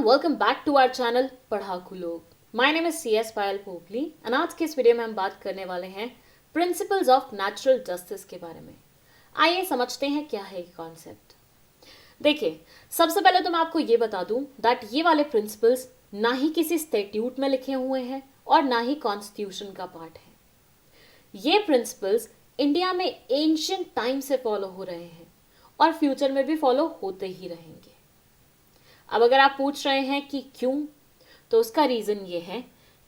Welcome back to our channel Padhaku Log. My name is CS Payal Popli and आज के इस video में हम बात करने वाले हैं प्रिंसिपल्स ऑफ नेचुरल जस्टिस के बारे में। आइए समझते हैं क्या है ये कॉन्सेप्ट। देखिए, सबसे पहले तो मैं आपको ये बता दूं दैट ये वाले प्रिंसिपल्स ना ही किसी स्टैट्यूट में लिखे हुए हैं और ना ही कॉन्स्टिट्यूशन का पार्ट है। ये प्रिंसिपल्स इंडिया में एंशिएंट टाइम से फॉलो हो रहे हैं और फ्यूचर में भी फॉलो होते ही रहेंगे। अब अगर आप पूछ रहे हैं कि क्यों, तो उसका रीजन ये है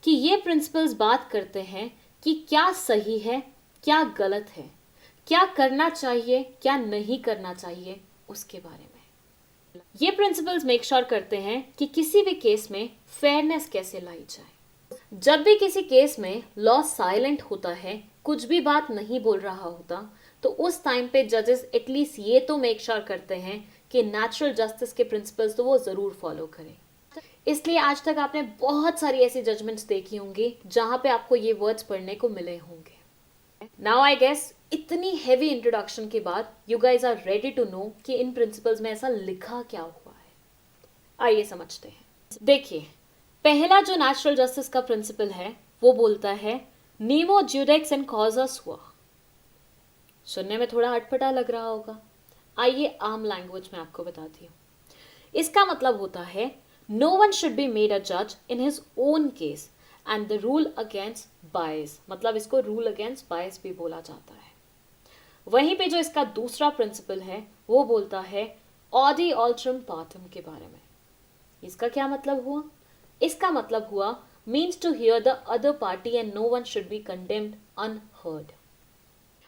कि ये प्रिंसिपल्स बात करते हैं कि क्या सही है, क्या गलत है, क्या करना चाहिए, क्या नहीं करना चाहिए, उसके बारे में। ये प्रिंसिपल्स मेक श्योर करते हैं कि किसी भी केस में फेयरनेस कैसे लाई जाए। जब भी किसी केस में लॉ साइलेंट होता है, कुछ भी बात नहीं बोल रहा होता, तो उस टाइम पे जजेस एटलीस्ट ये तो मेक श्योर करते हैं कि नेचुरल जस्टिस के प्रिंसिपल्स तो वो जरूर फॉलो करें। इसलिए आज तक आपने बहुत सारी ऐसी जजमेंट्स देखी होंगी जहां पे आपको ये वर्ड्स पढ़ने को मिले होंगे। नाउ आई गेस इतनी हेवी इंट्रोडक्शन के बाद you guys are ready to know कि इन प्रिंसिपल्स में ऐसा लिखा क्या हुआ है। आइए समझते हैं। देखिए, पहला जो नेचुरल जस्टिस का प्रिंसिपल है वो बोलता है नीमो ज्यूडेक्स इन कॉजा सुआ। सुनने में थोड़ा अटपटा लग रहा होगा, आइए आम लैंग्वेज में आपको बताती हूँ। इसका मतलब होता है no one should be made a जज in his own case and the rule against bias, मतलब इसको रूल अगेंस्ट बायस भी बोला जाता है। वहीं पे जो इसका दूसरा प्रिंसिपल है वो बोलता है ऑडी ऑल्ट्रम पार्टम के बारे में। इसका क्या मतलब हुआ? इसका मतलब हुआ means to hear the other party and no one should be condemned unheard.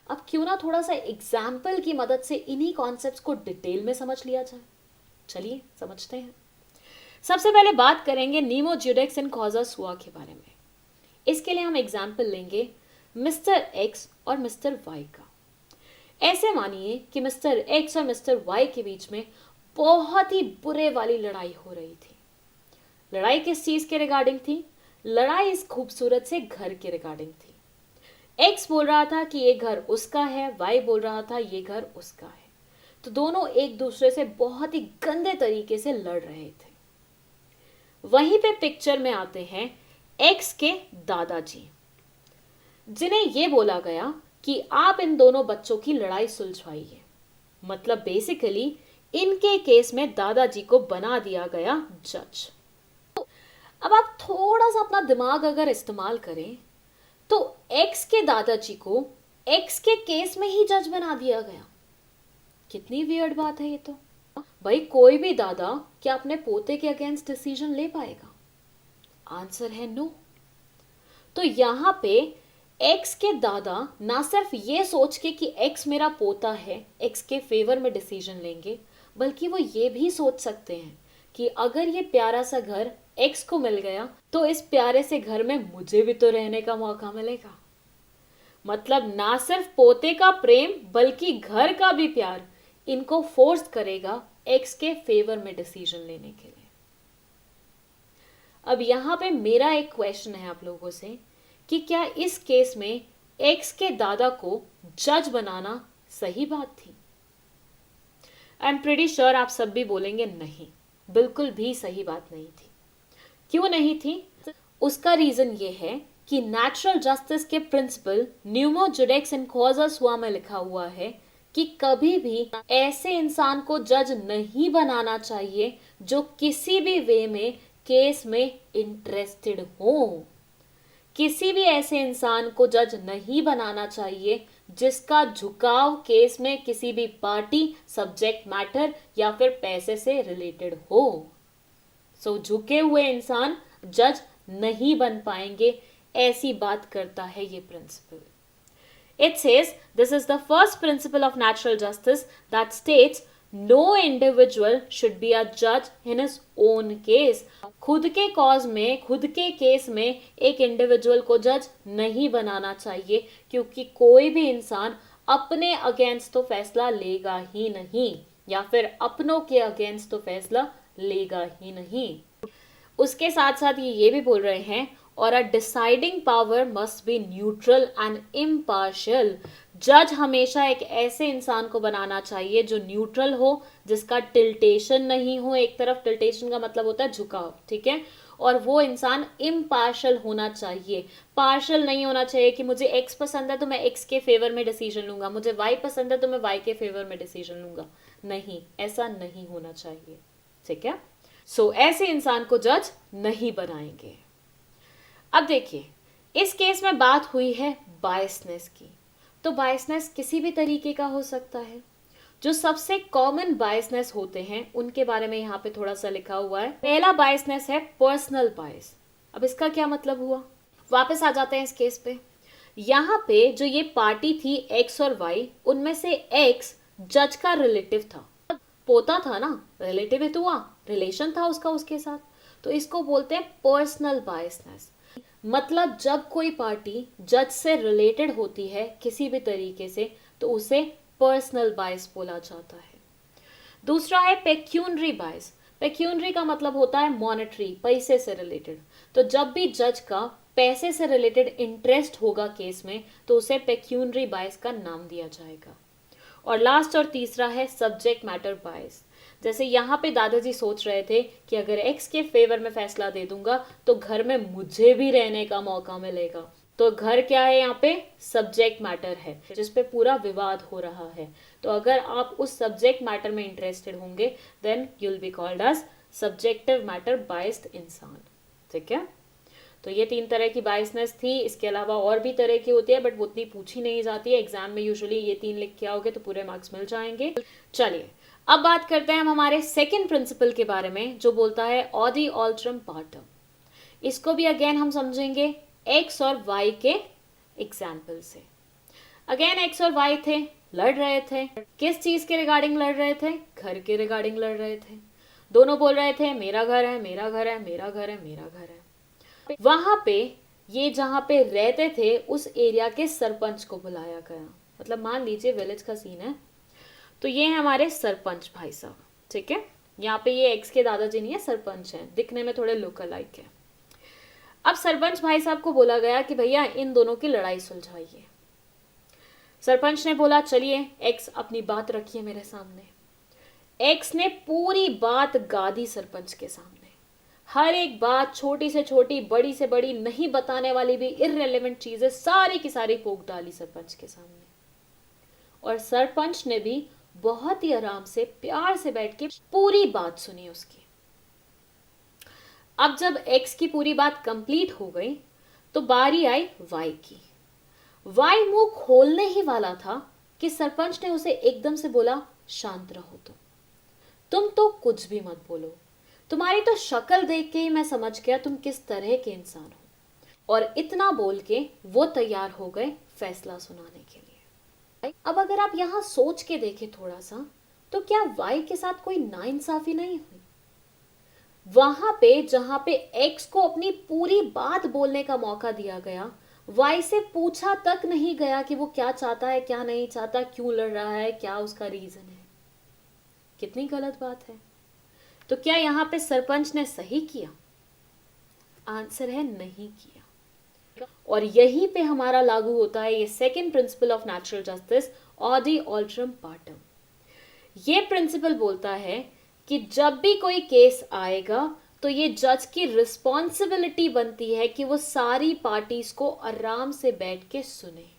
अब क्यों ना थोड़ा सा एग्जाम्पल की मदद से इन्हीं कॉन्सेप्ट्स को डिटेल में समझ लिया जाए। चलिए समझते हैं। सबसे पहले बात करेंगे नीमो ज्यूडेक्स इन कॉजा सुआ के बारे में। इसके लिए हम एग्जाम्पल लेंगे मिस्टर एक्स और मिस्टर वाई का। ऐसे मानिए कि मिस्टर एक्स और मिस्टर वाई के बीच में बहुत ही बुरे वाली लड़ाई हो रही थी। लड़ाई किस चीज के रिगार्डिंग थी? लड़ाई इस खूबसूरत से घर के रिगार्डिंग थी। एक्स बोल रहा था कि ये घर उसका है, वाई बोल रहा था ये घर उसका है। तो दोनों एक दूसरे से बहुत ही गंदे तरीके से लड़ रहे थे। वहीं पे पिक्चर में आते हैं एक्स के दादाजी, जिन्हें यह बोला गया कि आप इन दोनों बच्चों की लड़ाई सुलझाइए। मतलब बेसिकली इनके केस में दादाजी को बना दिया गया जज। अब आप थोड़ा सा अपना दिमाग अगर इस्तेमाल करें तो एक्स के दादाजी को एक्स के केस में ही जज बना दिया गया। कितनी वियर्ड बात है ये तो। भाई कोई भी दादा क्या अपने पोते के अगेंस्ट डिसीजन ले पाएगा? आंसर है नो। तो यहां पे एक्स के दादा ना सिर्फ ये सोच के कि एक्स मेरा पोता है एक्स के फेवर में डिसीजन लेंगे, बल्कि वो ये भी सोच सकते हैं कि अगर ये प्यारा सा घर एक्स को मिल गया तो इस प्यारे से घर में मुझे भी तो रहने का मौका मिलेगा। मतलब ना सिर्फ पोते का प्रेम बल्कि घर का भी प्यार इनको फोर्स करेगा एक्स के फेवर में डिसीजन लेने के लिए। अब यहां पे मेरा एक क्वेश्चन है आप लोगों से कि क्या इस केस में एक्स के दादा को जज बनाना सही बात थी? आई एम प्रीटी श्योर आप सब भी बोलेंगे नहीं, बिल्कुल भी सही बात नहीं थी। क्यों नहीं थी? उसका रीजन ये है कि नेचुरल जस्टिस के प्रिंसिपल न्यूमो जुडेक्स इन कॉजा सुआ में लिखा हुआ है कि कभी भी ऐसे इंसान को जज नहीं बनाना चाहिए जो किसी भी वे में केस में इंटरेस्टेड हो। किसी भी ऐसे इंसान को जज नहीं बनाना चाहिए जिसका झुकाव केस में किसी भी पार्टी, सब्जेक्ट मैटर या फिर पैसे से रिलेटेड हो। सो झुके हुए इंसान जज नहीं बन पाएंगे, ऐसी बात करता है ये principal. It says this is the first principle of natural justice that states no individual should be a judge in his own case. खुद के कॉज में, खुद के केस में एक इंडिविजुअल को जज नहीं बनाना चाहिए, क्योंकि कोई भी इंसान अपने अगेंस्ट तो फैसला लेगा ही नहीं, या फिर अपनों के अगेंस्ट तो फैसला लेगा ही नहीं। उसके साथ साथ ये भी बोल रहे हैं और अ deciding power must be neutral and impartial. जज हमेशा एक ऐसे इंसान को बनाना चाहिए जो न्यूट्रल हो, जिसका टिल्टेशन नहीं हो एक तरफ। टिल्टेशन का मतलब होता है झुकाव, ठीक है। और वो इंसान इम्पार्शल होना चाहिए, पार्शल नहीं होना चाहिए कि मुझे एक्स पसंद है तो मैं एक्स के फेवर में डिसीजन लूंगा, मुझे वाई पसंद है तो मैं वाई के फेवर में डिसीजन लूंगा। नहीं, ऐसा नहीं होना चाहिए, ठीक है। सो ऐसे इंसान को जज नहीं बनाएंगे। अब देखिए, इस केस में बात हुई है बायसनेस की। तो बायसनेस किसी भी तरीके का हो सकता है। जो सबसे कॉमन बायसनेस होते हैं उनके बारे में यहाँ पे थोड़ा सा लिखा हुआ है। पहला बायसनेस है पर्सनल बायस। अब इसका क्या मतलब हुआ, वापस आ जाते हैं इस केस पे। यहाँ पे जो ये पार्टी थी एक्स और वाई, उनमें से एक्स जज का रिलेटिव था, पोता था ना, रिलेटिव ही तो हुआ, रिलेशन था उसका उसके साथ। तो इसको बोलते हैं पर्सनल बायसनेस। मतलब जब कोई पार्टी जज से रिलेटेड होती है किसी भी तरीके से तो उसे पर्सनल बायस बोला जाता है। दूसरा है पेक्यूनरी बायस। पेक्यूनरी का मतलब होता है मॉनेटरी, पैसे से रिलेटेड। तो जब भी जज का पैसे से रिलेटेड इंटरेस्ट होगा केस में तो उसे पेक्यूनरी बायस का नाम दिया जाएगा। और लास्ट और तीसरा है सब्जेक्ट मैटर बायस। जैसे यहाँ पे दादाजी सोच रहे थे कि अगर एक्स के फेवर में फैसला दे दूंगा तो घर में मुझे भी रहने का मौका मिलेगा। तो घर क्या है यहाँ पे, सब्जेक्ट मैटर है जिसपे पूरा विवाद हो रहा है। तो अगर आप उस सब्जेक्ट मैटर में इंटरेस्टेड होंगे then you will be called as subjective matter biased इंसान, ठीक है। तो ये 3 तरह की बायसनेस थी। इसके अलावा और भी तरह की होती है बट वो उतनी पूछी नहीं जाती है एग्जाम में। यूजुअली ये 3 लिख के आओगे तो पूरे मार्क्स मिल जाएंगे। चलिए अब बात करते हैं हम हमारे सेकंड प्रिंसिपल के बारे में जो बोलता है ऑडी ऑल्ट्रम पार्टम। इसको भी अगेन हम समझेंगे एक्स और वाई के एग्जाम्पल से। अगेन एक्स और वाई थे, लड़ रहे थे। किस चीज के रिगार्डिंग लड़ रहे थे, घर के रिगार्डिंग लड़ रहे थे। दोनों बोल रहे थे मेरा घर है, मेरा घर है, मेरा घर है, मेरा घर है। वहां पे ये जहां पे रहते थे उस एरिया के सरपंच को बुलाया गया। मतलब मान लीजिए विलेज का सीन है तो ये है हमारे सरपंच भाई साहब, ठीक है। यहाँ पे ये एक्स के दादाजी नहीं है, सरपंच हैं, दिखने में थोड़े लुक अलाइक है। अब सरपंच भाई साहब को बोला गया कि भैया इन दोनों की लड़ाई सुलझाइए। सरपंच ने बोला चलिए एक्स अपनी बात रखिए मेरे सामने। एक्स ने पूरी बात गा दी सरपंच के सामने। हर एक बात, छोटी से छोटी बड़ी से बड़ी, नहीं बताने वाली भी इररिलेवेंट चीजें सारी की सारी पोक डाली सरपंच के सामने। और सरपंच ने भी बहुत ही आराम से प्यार से बैठ के पूरी बात सुनी उसकी। अब जब एक्स की पूरी बात कंप्लीट हो गई तो बारी आई वाई की। वाई मुंह खोलने ही वाला था कि सरपंच ने उसे एकदम से बोला शांत रहो तुम तो कुछ भी मत बोलो, तुम्हारी तो शक्ल देख के ही मैं समझ गया तुम किस तरह के इंसान हो। और इतना बोल के वो तैयार हो गए फैसला सुनाने के लिए। अब अगर आप यहां सोच के देखें थोड़ा सा तो क्या वाई के साथ कोई नाइंसाफी नहीं हुई? वहां पे जहां पे एक्स को अपनी पूरी बात बोलने का मौका दिया गया, वाई से पूछा तक नहीं गया कि वो क्या चाहता है, क्या नहीं चाहता, क्यों लड़ रहा है, क्या उसका रीजन है। कितनी गलत बात है। तो क्या यहां पे सरपंच ने सही किया? आंसर है नहीं किया। और यहीं पे हमारा लागू होता है ये second principle of natural justice, audi alteram partem. ये प्रिंसिपल बोलता है कि जब भी कोई केस आएगा तो ये जज की रिस्पॉन्सिबिलिटी बनती है कि वो सारी पार्टीज को आराम से बैठ के सुने।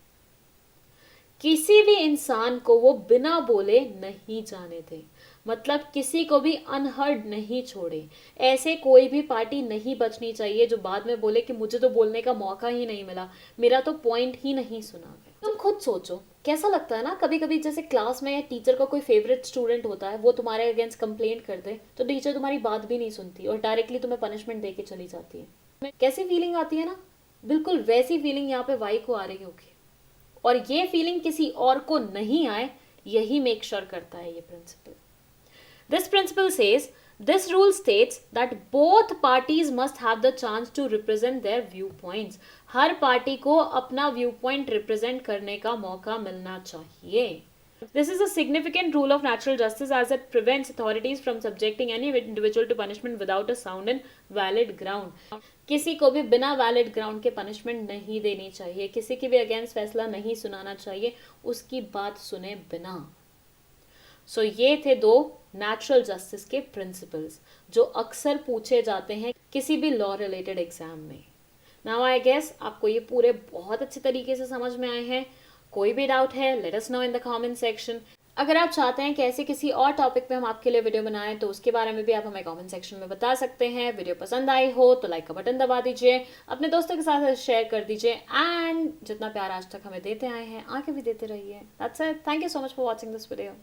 किसी भी इंसान को वो बिना बोले नहीं जाने दे। मतलब किसी को भी अनहर्ड नहीं छोड़े। ऐसे कोई भी पार्टी नहीं बचनी चाहिए जो बाद में बोले कि मुझे तो बोलने का मौका ही नहीं मिला, मेरा तो पॉइंट ही नहीं सुना गया। तुम खुद सोचो कैसा लगता है ना, कभी कभी जैसे क्लास में या टीचर का कोई फेवरेट स्टूडेंट होता है, वो तुम्हारे अगेंस्ट कंप्लेंट कर दे तो टीचर तुम्हारी बात भी नहीं सुनती और डायरेक्टली तुम्हें पनिशमेंट दे के चली जाती है। कैसी फीलिंग आती है ना, बिल्कुल वैसी फीलिंग यहाँ पे वाई को आ रही होगी। और ये फीलिंग किसी और को नहीं आए, यही मेक श्योर करता है ये principal. This principle says, this rule states that both parties must have the chance to represent their viewpoints. Her party को अपना व्यू पॉइंट रिप्रेजेंट करने का मौका मिलना चाहिए। This is a significant rule of natural justice as it prevents authorities from subjecting any individual to punishment without a sound and valid ground. किसी को भी बिना वैलिड ग्राउंड के पनिशमेंट नहीं देनी चाहिए, किसी के भी अगेंस्ट फैसला नहीं सुनाना चाहिए, उसकी बात सुने बिना। सो ये थे दो नेचुरल जस्टिस के प्रिंसिपल्स जो अक्सर पूछे जाते हैं किसी भी लॉ रिलेटेड एग्जाम में। नाउ आई गेस आपको ये पूरे बहुत अच्छे तरीके से समझ में आए हैं। कोई भी डाउट है, let us know in the comment section. अगर आप चाहते हैं कि ऐसे किसी और टॉपिक पे हम आपके लिए वीडियो बनाएं तो उसके बारे में भी आप हमें कमेंट सेक्शन में बता सकते हैं। वीडियो पसंद आई हो तो लाइक का बटन दबा दीजिए, अपने दोस्तों के साथ शेयर कर दीजिए एंड जितना प्यार आज तक हमें देते आए हैं आगे भी देते रहिए। That's it, thank you so much for watching this video.